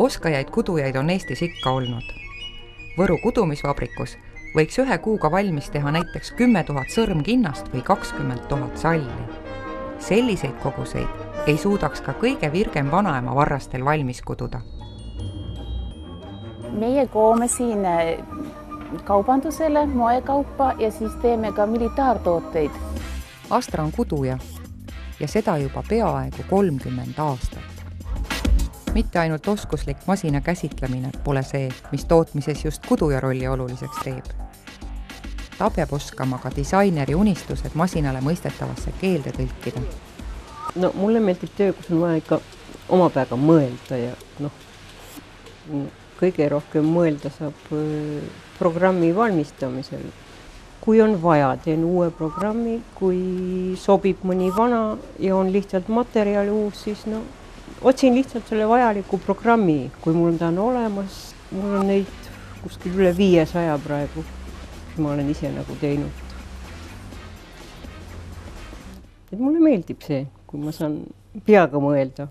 Oskajaid kudujaid on Eestis ikka olnud. Võru kudumisvabrikus võiks 1 kuuga valmis teha näiteks 10 000 sõrmkinnast või 20 000 salli. Selliseid koguseid ei suudaks ka kõige virgem vanaema varrastel valmis kududa. Meie koome siin kaubandusele, moekaupa ja siis teeme ka militaartooteid. Astra on kuduja ja seda juba peaaegu 30 aastat. Mitte ainult oskuslik masina käsitlemine pole see, mis tootmises just kuduja rolli oluliseks teeb. Ta peab oskama ka disaineri unistused masinale mõistetavasse keelde tõlkida. No mulle meeldib töö, kus on vaja ikka oma päega mõelda ja kõige rohkem mõelda saab programmi valmistamisel. Kui on vaja, teen uue programmi, kui sobib mõni vana ja on lihtsalt materjali uus, siis otsin lihtsalt selle vajaliku programmi, kui mul ta on olemas. Mul on neid kuskil üle 500 praegu, mis ma olen ise teinud. Et mulle meeldib see, kui ma saan peaga mõelda.